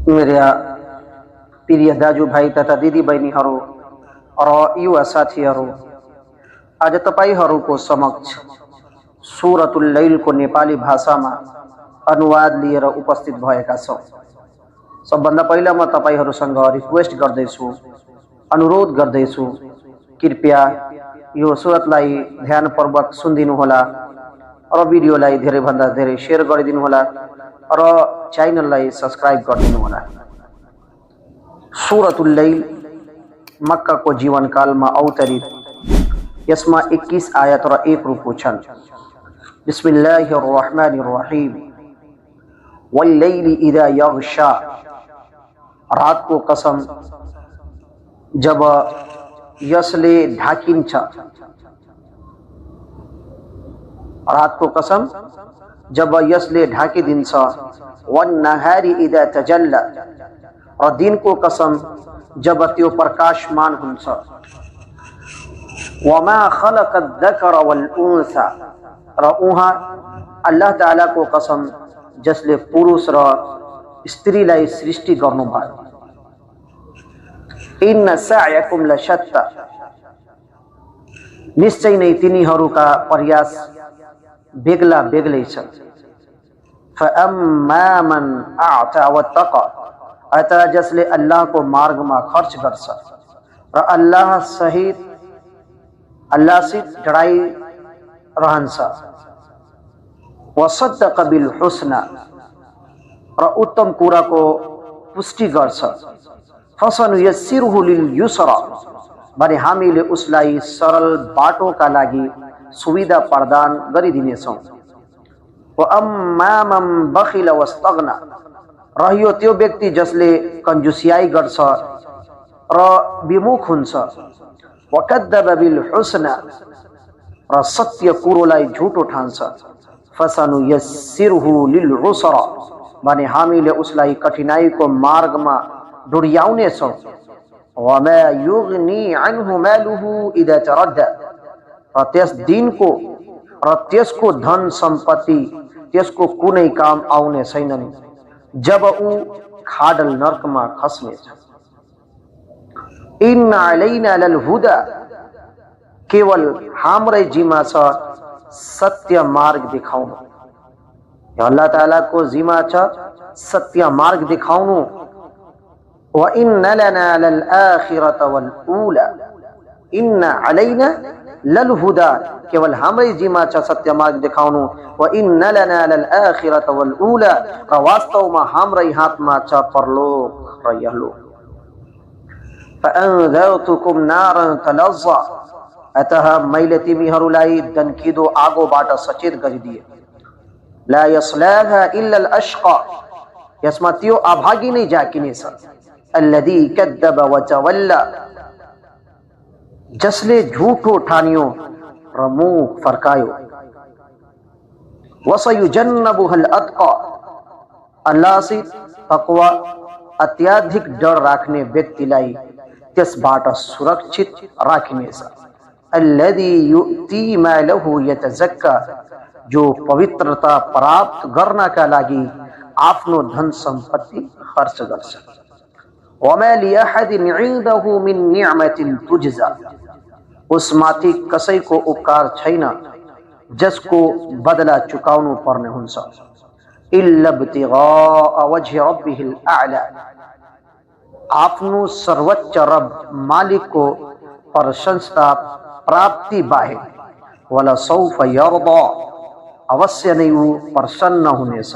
मेरा प्रिय दाजु भाइ तथा दिदी बहिनीहरू र युवा साथीहरू, आज तपाईहरूको समक्ष सुरतुल लैलको नेपाली भाषामा अनुवाद लिएर उपस्थित भएका छौँ। सबभन्दा पहिला म तपाईहरूसँग रिक्वेस्ट गर्दैछु, अनुरोध गर्दैछु, कृपया यो सुरतलाई ध्यानपूर्वक सुनिदिनुहोला र भिडियोलाई धेरैभन्दा धेरै शेयर गरिदिनुहोला र च्यानललाई सब्स्क्राइब गरिदिनुहोला। सूरतुल लैल मक्काको जीवनकालमा अवतरित, यसमा 21 आयत र 1 रुकु छन्। बिस्मिल्लाहिर रहमानिर रहीम। वल्लैलि इदा यग्शा, रात को कसम जब यसले ढाकिन्छ। रात को कसम जब यसले ढाकिदिन्छ। वन्नहारी इदा तजल्ला, र दिन को कसम जब त्यो प्रकाशमान हुन्छ। वमा खलक़ ज़कर वल उन्सा, र उहाँ अल्लाह ताला को कसम जसले पुरुष र स्त्रीलाई सृष्टि गर्नुभयो। इन्न सअयकुम लशत्ता, निश्चय नै तिनीहरूका प्रयास बेग्ला बेग्लै छन्। फअम्मा मन अअता वत्तqa, अतः जसले अल्लाह को मार्ग में खर्च गर्छ र अल्लाहसित डराई रहन्छ। वसद्दक़ बिल हुस्ना, र उत्तम कुरा को पुष्टि गर्छ। फसनुयस्सिरुहु लिल युसरा, भने हामीले उसलाई सरल बाटो का लागि सुविधा प्रदान गरिदिनेछौँ। वअम्मा मन बखिल वस्तग्ना, रह्यो त्यो व्यक्ति जसले कंजुसियाई गर्छ र विमुख हुन्छ। वकद्दब बिल हुस्ना, र सत्य कुरोलाई झुटो ठान्छ। फसनुयस्सिरुहु लिल उसरा, भने हामीले उसलाई कठिनाई को मार्ग में डोर्याउने छौं। वमा युग्नी अन्हु मालुहु इदा तरद्दा, र त्यस दिन को र त्यसको धन सम्पत्ति त्यसको कुनै काम आउने छैनन् जब ऊ खाडल नर्क में खस्नेछ। इन्न अलैना लल हुदा, केवल हाम्रै जिम्मा छ सत्य मार्ग दिखाउनु। अल्लाह ताला को जिम्मा छ सत्य मार्ग दिखाउनु। व इन्न लना लल आखिरत वल ऊला, इन्न अलैना लल हुदा, केवल हाम्रै जिम्मा छ सत्य मार्ग दिखाउनु। व इन्न लना लल आखिरत वल ऊला, र वास्तवमा हाम्रै हातमा छ परलोक र यहलोक। फअन्ज़रतुकुम नारन तलज़्ज़ा, अतः मैले तिमीहरूलाई दन्किदो आगोबाट सचेत गरिदिए। ला यस्लाहा इल्ला अल अश्qa, यसमा त्यो अभागी नै जाकिनेछ। अल्लज़ी कद्दब व तवल्ला, जसले झूठो ठानियो र मुख फर्कायो। वसयुजन्नबुहल अत्qa, अल्लाहसित तक़वा अत्याधिक डर राख्ने व्यक्तिलाई त्यसबाट सुरक्षित राखिनेछ। अल्लज़ी युती मालहु यतज़क्का, जो पवित्रता प्राप्त गर्नका लागि आफ्नो धन सम्पत्ति खर्च गर्छ। वमा लिअहदिन इन्दहु मिन निअमतिन तुजज़ा, उसमाथि कसैको उपकार छैन जसको बदला चुकाउनु पर्ने हुन्छ। इल्ला इब्तिगाअ वज्हि रब्बिहिल आ'ला, आफ्नो सर्वोच्च रब मालिक को प्रशंसा प्राप्ति बाहेक। वला सौफ यर्दा, अवश्य नै ऊ प्रसन्न हुनेछ।